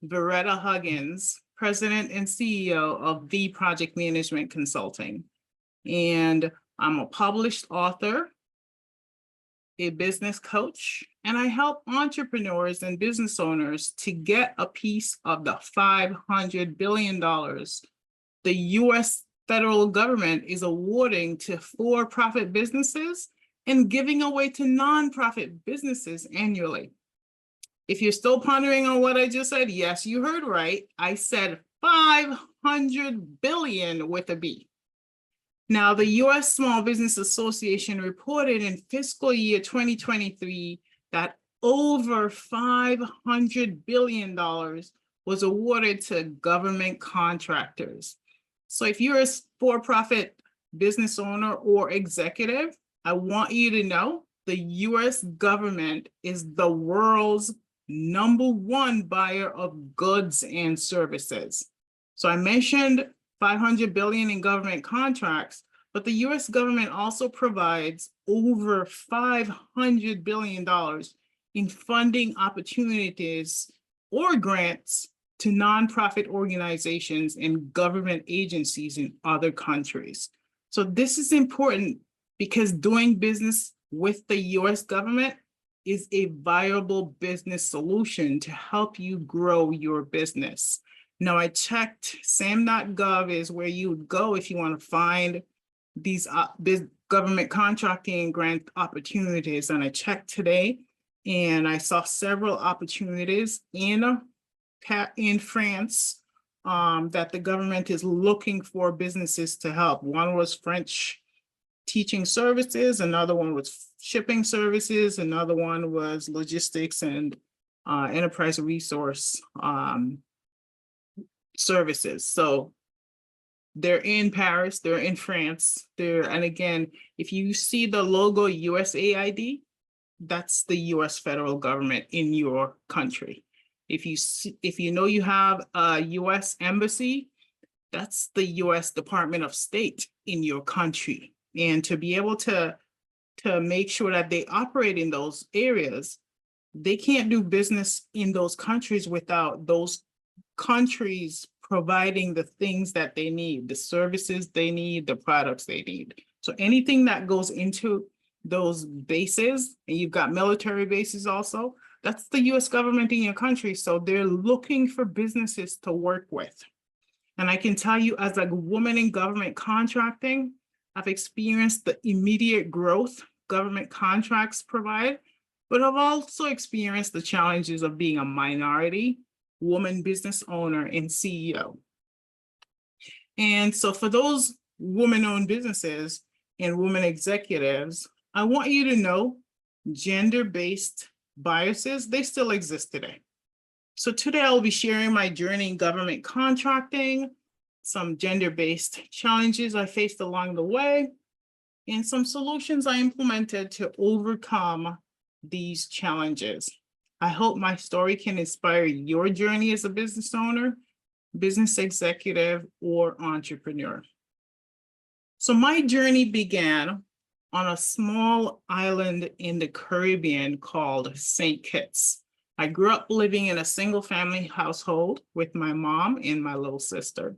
Varetta Huggins, President and CEO of V Project Management Consulting. And I'm a published author, a business coach, and I help entrepreneurs and business owners to get a piece of the $500 billion the US federal government is awarding to for-profit businesses and giving away to nonprofit businesses annually. If you're still pondering on what I just said, yes, you heard right. I said 500 billion with a B. Now, the US Small Business Association reported in fiscal year 2023 that over $500 billion was awarded to government contractors. So if you're a for-profit business owner or executive, I want you to know the US government is the world's #1 buyer of goods and services. So I mentioned 500 billion in government contracts, but the US government also provides over $500 billion in funding opportunities or grants to nonprofit organizations and government agencies in other countries. So this is important because doing business with the US government is a viable business solution to help you grow your business. Now, I checked, sam.gov is where you would go if you want to find these government contracting and grant opportunities. And I checked today and I saw several opportunities in France that the government is looking for businesses to help. One was French teaching services, another one was shipping services, another one was logistics and enterprise resource services. So they're in Paris, they're in France, and again, if you see the logo USAID, that's the US federal government in your country. If you know you have a US embassy, that's the US Department of State in your country. And to be able to make sure that they operate in those areas, they can't do business in those countries without those countries providing the things that they need, the services they need, the products they need. So anything that goes into those bases, and you've got military bases also, that's the US government in your country. So they're looking for businesses to work with. And I can tell you, as a woman in government contracting, I've experienced the immediate growth government contracts provide, but I've also experienced the challenges of being a minority woman business owner and CEO. And so for those woman-owned businesses and women executives, I want you to know gender-based biases, they still exist today. So today I'll be sharing my journey in government contracting, some gender-based challenges I faced along the way, and some solutions I implemented to overcome these challenges. I hope my story can inspire your journey as a business owner, business executive, or entrepreneur. So my journey began on a small island in the Caribbean called St. Kitts. I grew up living in a single family household with my mom and my little sister.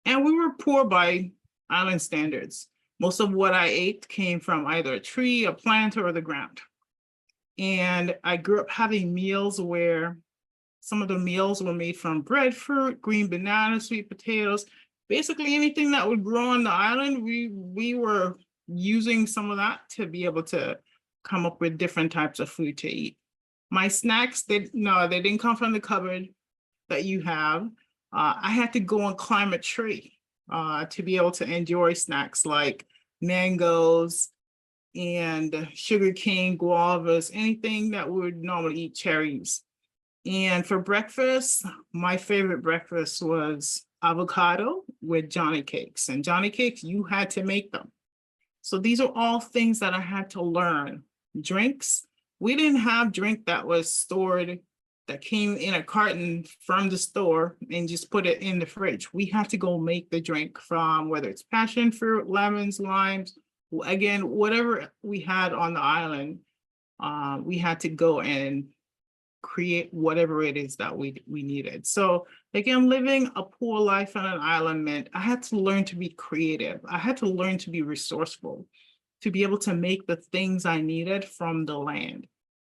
And we were poor by island standards. Most of what I ate came from either a tree, a plant, or the ground. And I grew up having meals where some of the meals were made from breadfruit, green bananas, sweet potatoes, basically anything that would grow on the island. We were using some of that to be able to come up with different types of food to eat. My snacks, they didn't come from the cupboard that you have. I had to go and climb a tree to be able to enjoy snacks like mangoes and sugarcane, guavas, anything that we would normally eat, cherries. And for breakfast, my favorite breakfast was avocado with Johnny cakes. And Johnny cakes, you had to make them. So these are all things that I had to learn. Drinks, we didn't have drink that was stored, that came in a carton from the store and just put it in the fridge. We had to go make the drink from whether it's passion fruit, lemons, limes, again, whatever we had on the island, we had to go and create whatever it is that we needed. So again, living a poor life on an island meant I had to learn to be creative. I had to learn to be resourceful, to be able to make the things I needed from the land.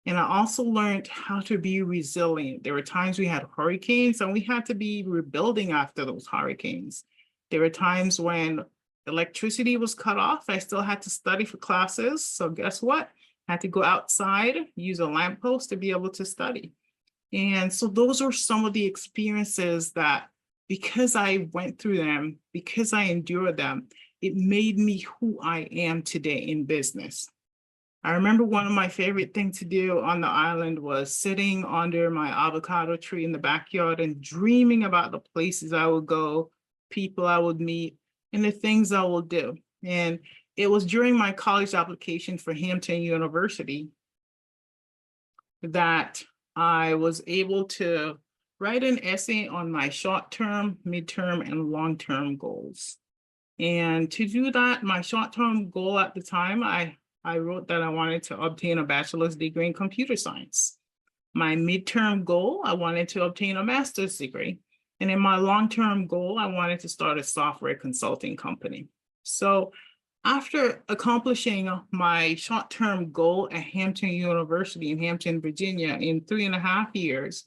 And I also learned how to be resilient. There were times we had hurricanes and we had to be rebuilding after those hurricanes. There were times when electricity was cut off. I still had to study for classes. So guess what? I had to go outside, use a lamppost to be able to study. And so those are some of the experiences that, because I went through them, because I endured them, it made me who I am today in business. I remember one of my favorite things to do on the island was sitting under my avocado tree in the backyard and dreaming about the places I would go, people I would meet, and the things I will do. And it was during my college application for Hampton University that I was able to write an essay on my short-term, midterm, and long-term goals. And to do that, my short-term goal at the time, I wrote that I wanted to obtain a bachelor's degree in computer science. My midterm goal, I wanted to obtain a master's degree. And in my long-term goal, I wanted to start a software consulting company. So after accomplishing my short-term goal at Hampton University in Hampton, Virginia in 3.5 years,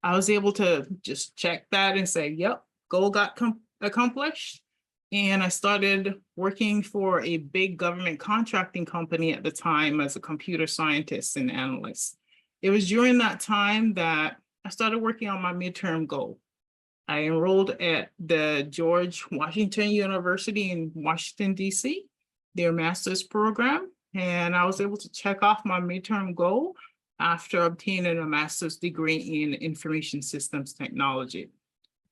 I was able to just check that and say, yep, goal got accomplished. And I started working for a big government contracting company at the time as a computer scientist and analyst. It was during that time that I started working on my midterm goal. I enrolled at the George Washington University in Washington, D.C., their master's program, and I was able to check off my midterm goal after obtaining a master's degree in information systems technology.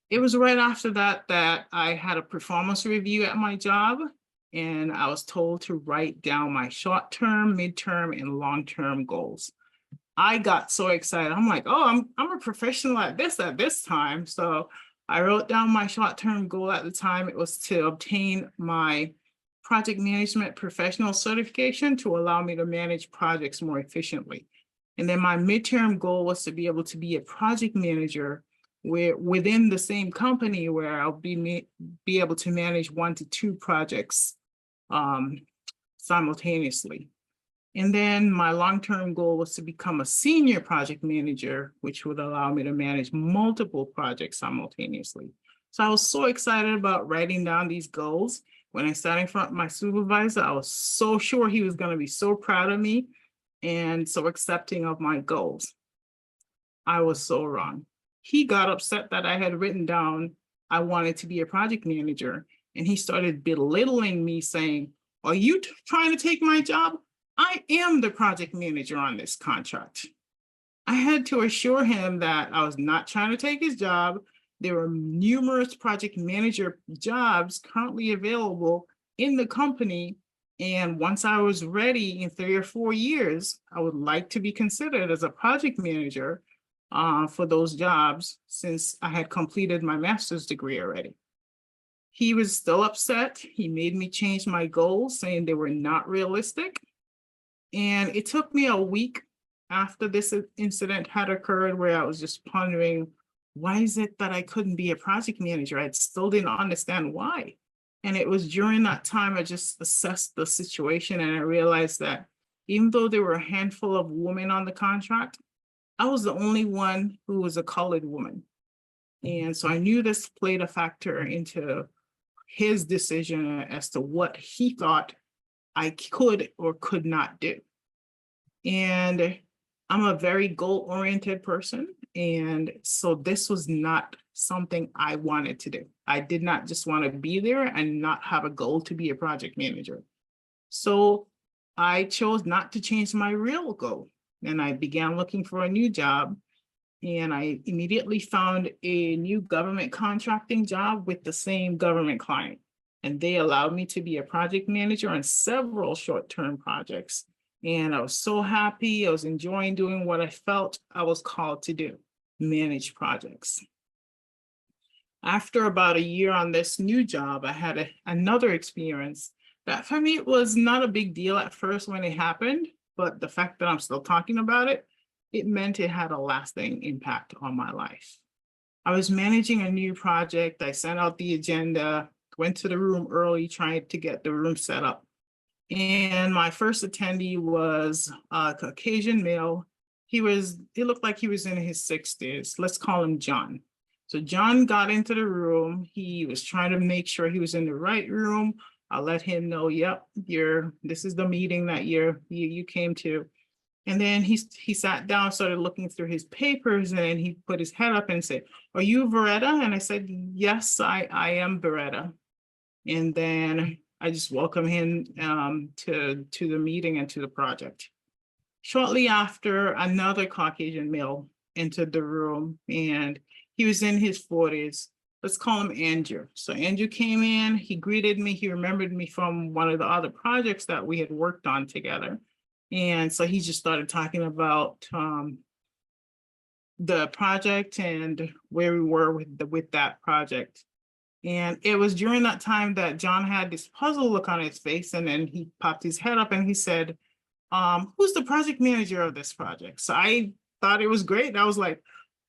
It was right after that that I had a performance review at my job, and I was told to write down my short-term, midterm, and long-term goals. I got so excited. I'm like, oh, I'm a professional at this time. So I wrote down my short-term goal at the time. It was to obtain my project management professional certification to allow me to manage projects more efficiently. And then my midterm goal was to be able to be a project manager within the same company where I'll be able to manage 1 to 2 projects simultaneously. And then my long-term goal was to become a senior project manager, which would allow me to manage multiple projects simultaneously. So I was so excited about writing down these goals. When I sat in front of my supervisor, I was so sure he was going to be so proud of me and so accepting of my goals. I was so wrong. He got upset that I had written down I wanted to be a project manager, and he started belittling me, saying, "Are you trying to take my job? I am the project manager on this contract." I had to assure him that I was not trying to take his job. There were numerous project manager jobs currently available in the company. And once I was ready in 3 or 4 years, I would like to be considered as a project manager for those jobs since I had completed my master's degree already. He was still upset. He made me change my goals, saying they were not realistic. And it took me a week after this incident had occurred where I was just pondering, why is it that I couldn't be a project manager? I still didn't understand why. And it was during that time I just assessed the situation, and I realized that even though there were a handful of women on the contract, I was the only one who was a colored woman. And so I knew this played a factor into his decision as to what he thought I could or could not do. And I'm a very goal-oriented person. And so this was not something I wanted to do. I did not just want to be there and not have a goal to be a project manager. So I chose not to change my real goal. And I began looking for a new job. And I immediately found a new government contracting job with the same government client. And they allowed me to be a project manager on several short-term projects. And I was so happy. I was enjoying doing what I felt I was called to do, manage projects. After about a year on this new job, I had another experience that for me, it was not a big deal at first when it happened, but the fact that I'm still talking about it it meant it had a lasting impact on my life. I was managing a new project. I sent out the agenda, went to the room early, trying to get the room set up. And my first attendee was a Caucasian male. It looked like he was in his 60s. Let's call him John. So John got into the room. He was trying to make sure he was in the right room. I let him know, yep, this is the meeting that you came to. And then he sat down, started looking through his papers, and he put his head up and said, "Are you Varetta?" And I said, "Yes, I am Varetta." And then I just welcomed him to the meeting and to the project. Shortly after, another Caucasian male entered the room, and he was in his 40s. Let's call him Andrew. So Andrew came in, he greeted me, he remembered me from one of the other projects that we had worked on together. And so he just started talking about the project and where we were with that project. And it was during that time that John had this puzzled look on his face, and then he popped his head up and he said, "Who's the project manager of this project?" So I thought it was great. I was like,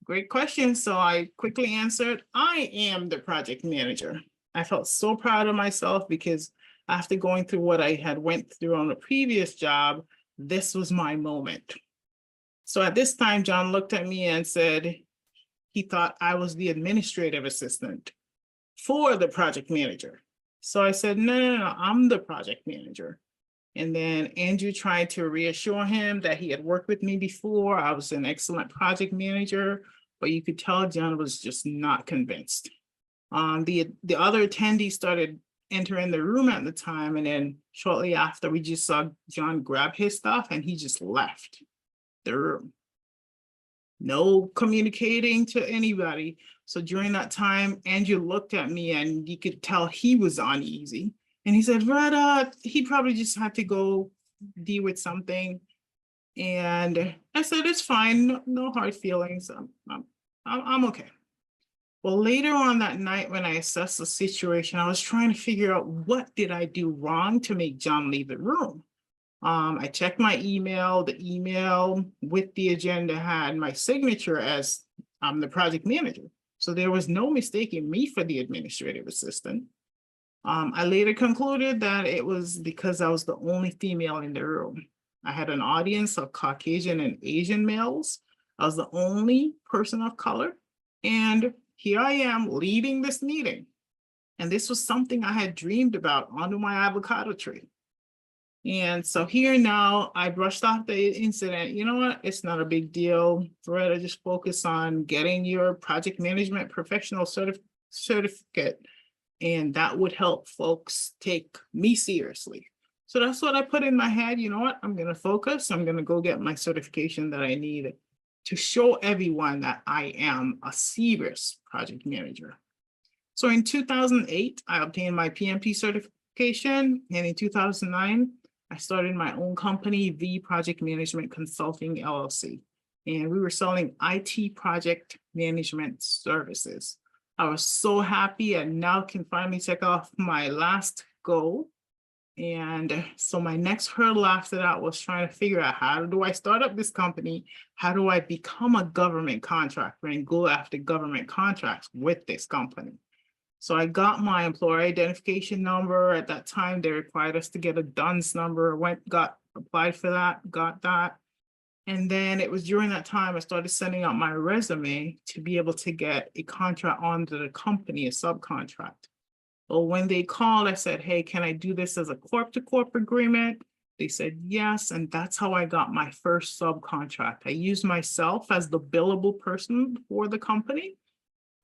great question. So I quickly answered, "I am the project manager." I felt so proud of myself because after going through what I had went through on the previous job, this was my moment. So at this time, John looked at me and said he thought I was the administrative assistant for the project manager. So I said, no, I'm the project manager. And then Andrew tried to reassure him that he had worked with me before. I was an excellent project manager, but you could tell John was just not convinced. The other attendees started entering the room at the time, and then shortly after, we just saw John grab his stuff and he just left the room. No communicating to anybody. So during that time, Andrew looked at me and you could tell he was uneasy. And he said, "Varetta, he probably just had to go deal with something." And I said, "It's fine, no hard feelings. I'm okay." Well, later on that night, when I assessed the situation, I was trying to figure out what did I do wrong to make John leave the room. I checked my email. The email with the agenda had my signature as I'm the project manager. So there was no mistaking me for the administrative assistant. I later concluded that it was because I was the only female in the room. I had an audience of Caucasian and Asian males. I was the only person of color. And here I am leading this meeting. And this was something I had dreamed about under my avocado tree. And so here now, I brushed off the incident. You know what? It's not a big deal. Varetta, just focus on getting your project management professional certificate. And that would help folks take me seriously. So that's what I put in my head. You know what? I'm going to focus. I'm going to go get my certification that I need to show everyone that I am a serious project manager. So in 2008, I obtained my PMP certification. And in 2009, I started my own company, V Project Management Consulting LLC. And we were selling IT project management services. I was so happy and now can finally check off my last goal. And so my next hurdle after that was trying to figure out, how do I start up this company? How do I become a government contractor and go after government contracts with this company? So I got my employer identification number. At that time, they required us to get a DUNS number. Applied for that, got that. And then it was during that time I started sending out my resume to be able to get a contract onto the company, a subcontract. Well, when they called, I said, "Hey, can I do this as a corp-to-corp agreement?" They said yes, and that's how I got my first subcontract. I used myself as the billable person for the company.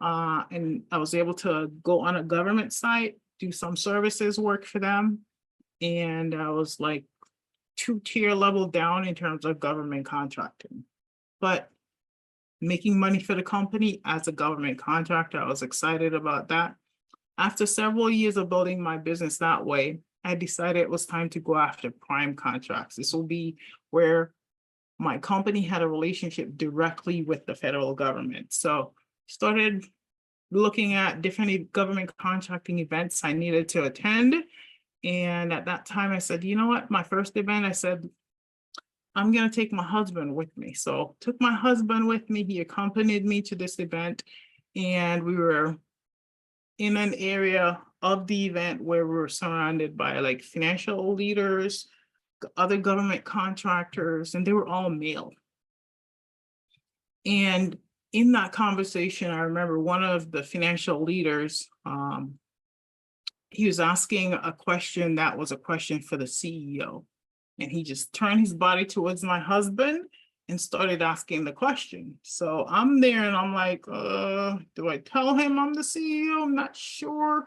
And I was able to go on a government site, do some services work for them. And I was like 2-tier level down in terms of government contracting. But making money for the company as a government contractor, I was excited about that. After several years of building my business that way, I decided it was time to go after prime contracts. This will be where my company had a relationship directly with the federal government. So started looking at different government contracting events I needed to attend. And at that time I said, you know what, my first event, I said, I'm going to take my husband with me. So took my husband with me. He accompanied me to this event, and we were in an area of the event where we were surrounded by like financial leaders, other government contractors, and they were all male. And in that conversation, I remember one of the financial leaders, he was asking a question that was a question for the CEO. And he just turned his body towards my husband and started asking the question. So I'm there and I'm like, do I tell him I'm the CEO? I'm not sure.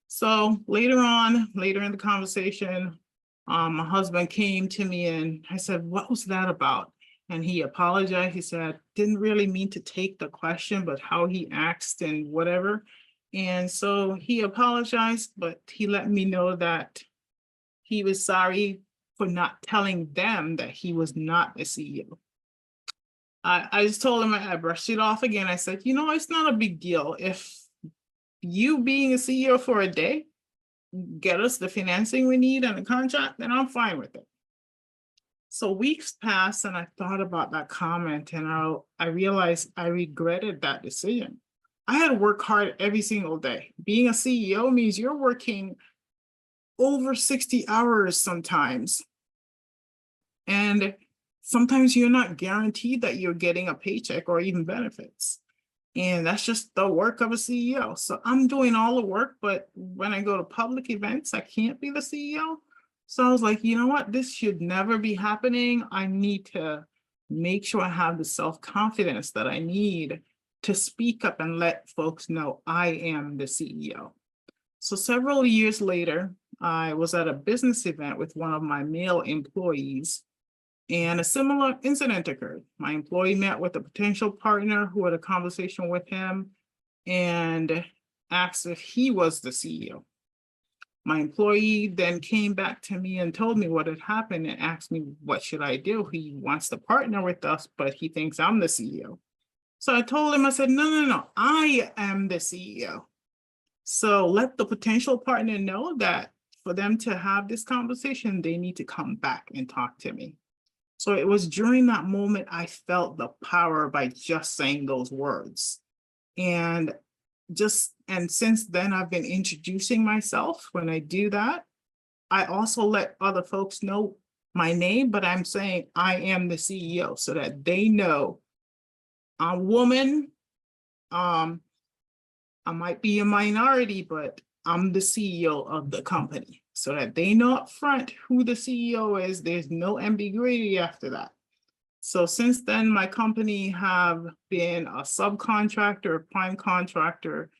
So later in the conversation, my husband came to me and I said, what was that about? And he apologized. He said, didn't really mean to take the question, but how he asked and whatever. And so he apologized, but he let me know that he was sorry for not telling them that he was not a CEO. I just told him, I brushed it off again. I said, it's not a big deal. If you being a CEO for a day get us the financing we need and the contract, then I'm fine with it. So weeks passed and I thought about that comment and I realized I regretted that decision. I had to work hard every single day. Being a CEO means you're working over 60 hours sometimes. And sometimes you're not guaranteed that you're getting a paycheck or even benefits. And that's just the work of a CEO. So I'm doing all the work, but when I go to public events, I can't be the CEO. So I was like, you know what? This should never be happening. I need to make sure I have the self-confidence that I need to speak up and let folks know I am the CEO. So several years later, I was at a business event with one of my male employees, and a similar incident occurred. My employee met with a potential partner who had a conversation with him and asked if he was the CEO. My employee then came back to me and told me what had happened and asked me, what should I do? He wants to partner with us, but he thinks I'm the CEO. So I told him, I said, no, I am the CEO. So let the potential partner know that for them to have this conversation, they need to come back and talk to me. So it was during that moment I felt the power by just saying those words. And since then I've been introducing myself when I do that. I also let other folks know my name, but I'm saying I am the CEO so that they know I'm a woman. I might be a minority, but I'm the CEO of the company so that they know up front who the CEO is. There's no ambiguity after that. So since then, my company have been a subcontractor, a prime contractor,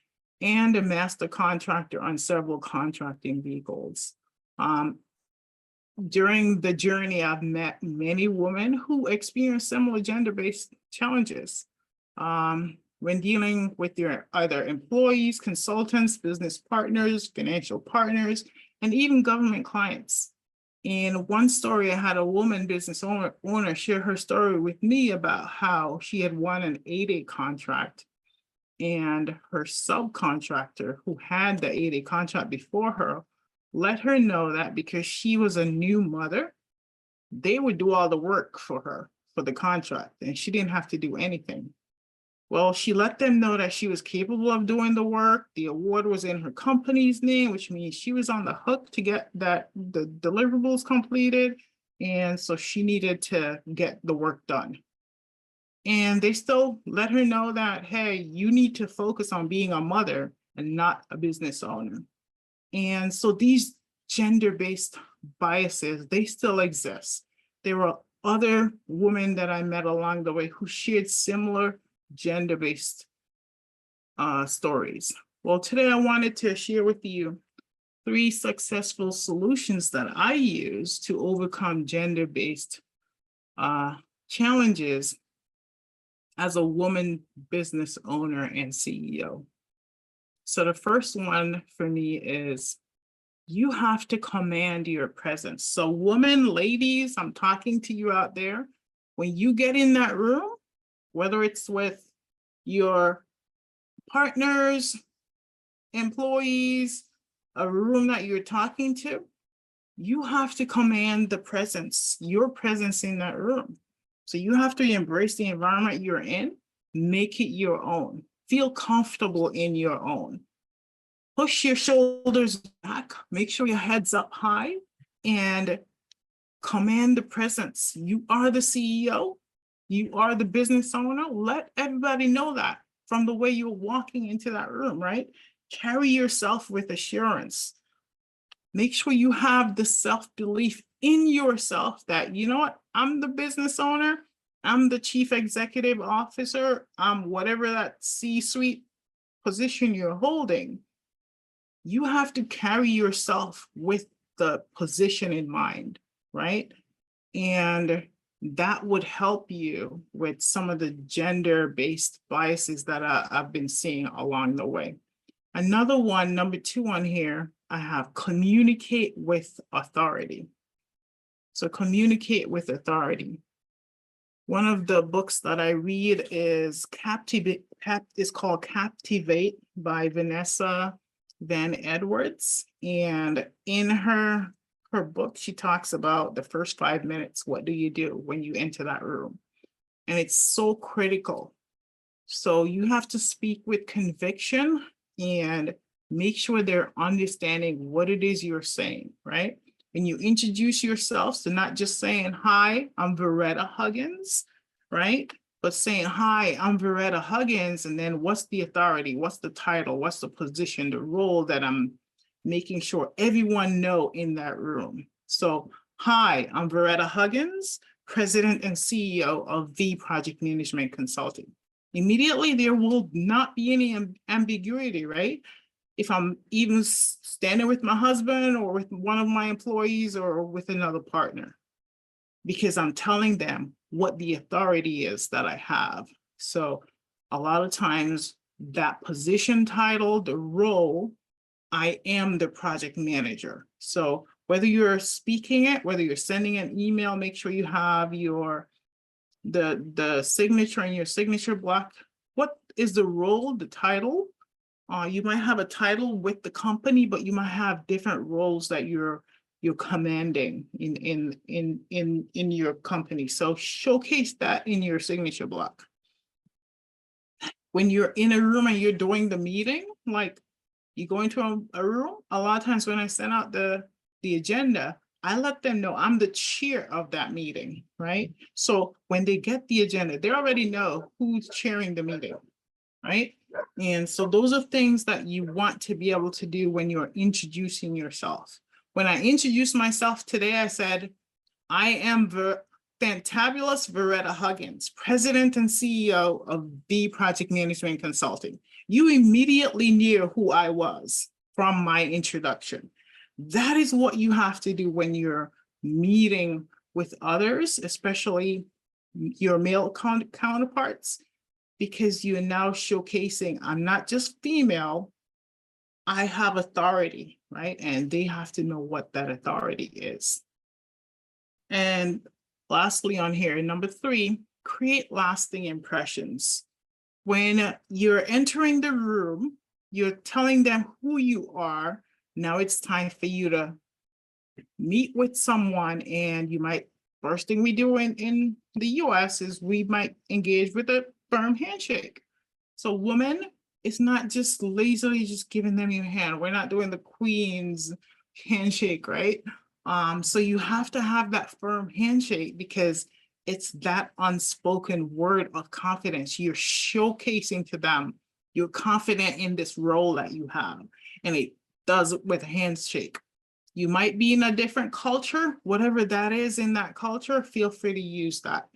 and a master contractor on several contracting vehicles. During the journey, I've met many women who experience similar gender-based challenges. When dealing with your either employees, consultants, business partners, financial partners, and even government clients. In one story, I had a woman business owner share her story with me about how she had won an 8A contract, and her subcontractor who had the 8A contract before her let her know that because she was a new mother, they would do all the work for her for the contract, and she didn't have to do anything. Well, she let them know that she was capable of doing the work. The award was in her company's name, which means she was on the hook to get the deliverables completed. And so she needed to get the work done. And they still let her know that, hey, you need to focus on being a mother and not a business owner. And so these gender-based biases, they still exist. There were other women that I met along the way who shared similar gender-based stories. Well, today I wanted to share with you 3 successful solutions that I use to overcome gender-based challenges as a woman business owner and CEO. So the first one for me is you have to command your presence. So women, ladies, I'm talking to you out there. When you get in that room, whether it's with your partners, employees, a room that you're talking to, you have to command the presence, your presence in that room. So you have to embrace the environment you're in, make it your own, feel comfortable in your own. Push your shoulders back, make sure your head's up high, and command the presence. You are the CEO, you are the business owner. Let everybody know that from the way you're walking into that room, right? Carry yourself with assurance. Make sure you have the self-belief in yourself that, you know what, I'm the business owner, I'm the chief executive officer, I'm whatever that C-suite position you're holding. You have to carry yourself with the position in mind, right? And that would help you with some of the gender-based biases that I've been seeing along the way. Another one, number 2 on here, I have communicate with authority. So communicate with authority. One of the books that I read is called Captivate by Vanessa Van Edwards. And in her book, she talks about the first 5 minutes. What do you do when you enter that room? And it's so critical. So you have to speak with conviction and make sure they're understanding what it is you're saying, right? And you introduce yourself, so not just saying, hi, I'm Varetta Huggins, right? But saying, hi, I'm Varetta Huggins, and then what's the authority? What's the title? What's the position, the role that I'm making sure everyone know in that room? So, hi, I'm Varetta Huggins, President and CEO of V Project Management Consulting. Immediately, there will not be any ambiguity, right? If I'm even standing with my husband or with one of my employees or with another partner, because I'm telling them what the authority is that I have. So a lot of times that position title, the role, I am the project manager. So whether you're speaking it, whether you're sending an email, make sure you have the signature in your signature block. What is the role, the title? You might have a title with the company, but you might have different roles that you're commanding in your company. So showcase that in your signature block. When you're in a room and you're doing the meeting, like you go into a room, a lot of times when I send out the agenda, I let them know I'm the chair of that meeting, right? So when they get the agenda, they already know who's chairing the meeting, right? And so those are things that you want to be able to do when you're introducing yourself. When I introduced myself today, I said, I am fantabulous Varetta Huggins, President and CEO of V Project Management Consulting. You immediately knew who I was from my introduction. That is what you have to do when you're meeting with others, especially your male counterparts, because you're now showcasing, I'm not just female, I have authority, right? And they have to know what that authority is. And lastly on here, number 3, create lasting impressions. When you're entering the room, you're telling them who you are. Now it's time for you to meet with someone, and you might, first thing we do in the US is we might engage with a firm handshake. So woman, it's not just lazily just giving them your hand. We're not doing the Queen's handshake, right? So you have to have that firm handshake because it's that unspoken word of confidence. You're showcasing to them you're confident in this role that you have, and it does it with a handshake. You might be in a different culture, whatever that is in that culture, feel free to use that.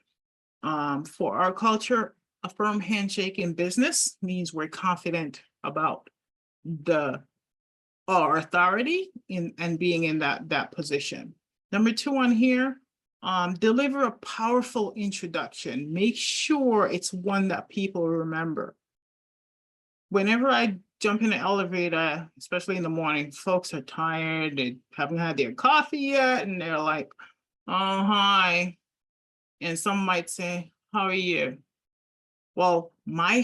For our culture, a firm handshake in business means we're confident about our authority and being in that position. Number 2 on here, deliver a powerful introduction. Make sure it's one that people remember. Whenever I jump in the elevator, especially in the morning, folks are tired, they haven't had their coffee yet, and they're like, oh, hi. And some might say, how are you? Well,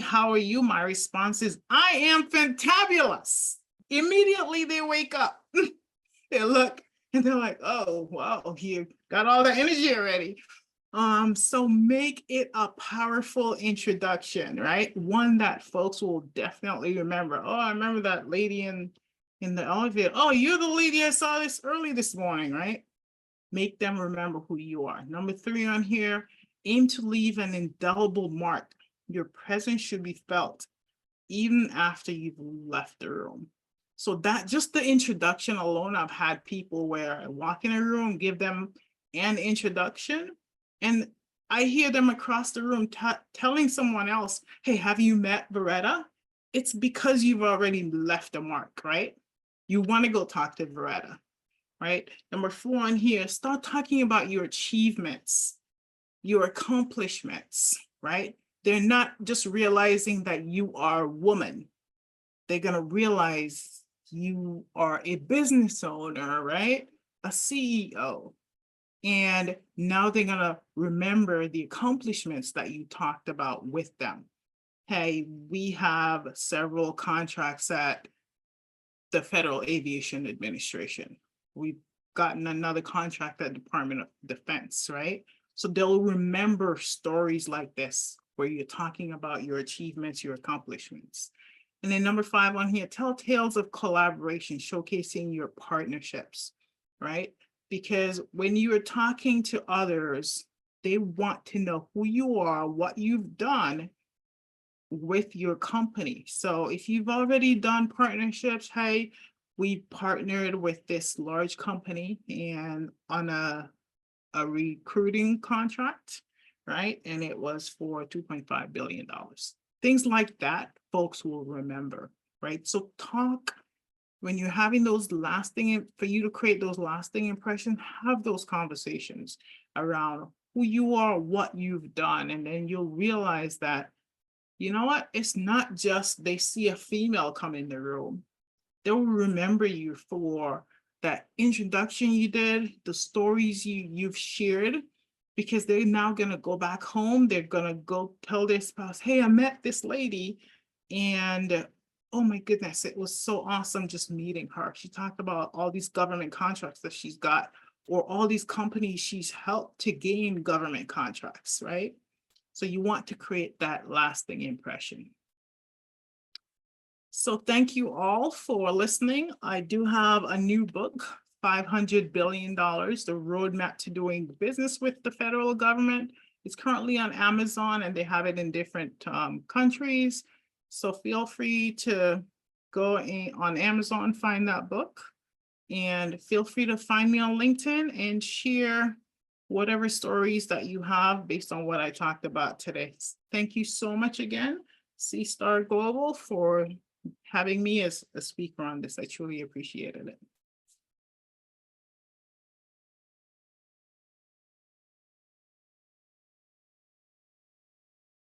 how are you? My response is, I am fantabulous. Immediately they wake up. They look, And they're like, oh, wow, you got all the energy already. So make it a powerful introduction, right? One that folks will definitely remember. Oh, I remember that lady in the elevator. Oh, you're the lady I saw this early this morning, right? Make them remember who you are. Number 3 on here, aim to leave an indelible mark. Your presence should be felt even after you've left the room. So that just the introduction alone, I've had people where I walk in a room, give them an introduction, and I hear them across the room telling someone else, hey, have you met Varetta? It's because you've already left a mark, right? You want to go talk to Varetta, right? Number 4 on here, start talking about your achievements, your accomplishments, right? They're not just realizing that you are a woman. They're going to realize you are a business owner, right? A CEO. And now they're going to remember the accomplishments that you talked about with them. Hey, we have several contracts at the Federal Aviation Administration. We've gotten another contract at Department of Defense, right? So they'll remember stories like this, where you're talking about your achievements, your accomplishments. And then number 5 on here, tell tales of collaboration, showcasing your partnerships, right? Because when you are talking to others, they want to know who you are, what you've done with your company. So if you've already done partnerships, hey, we partnered with this large company and on a recruiting contract, right? And it was for $2.5 billion. Things like that, folks will remember, right? So talk when you're having those lasting, for you to create those lasting impressions, have those conversations around who you are, what you've done, and then you'll realize that, you know what, it's not just they see a female come in the room. They'll remember you for that introduction you did, the stories you've shared, because they're now going to go back home. They're going to go tell their spouse, hey, I met this lady and oh my goodness, it was so awesome just meeting her. She talked about all these government contracts that she's got, or all these companies she's helped to gain government contracts, right? So you want to create that lasting impression. So thank you all for listening. I do have a new book, $500 billion, the roadmap to doing business with the federal government. It's currently on Amazon and they have it in different countries. So feel free to go on Amazon, find that book, and feel free to find me on LinkedIn and share whatever stories that you have based on what I talked about today. Thank you so much again, C Star Global, for having me as a speaker on this. I truly appreciated it.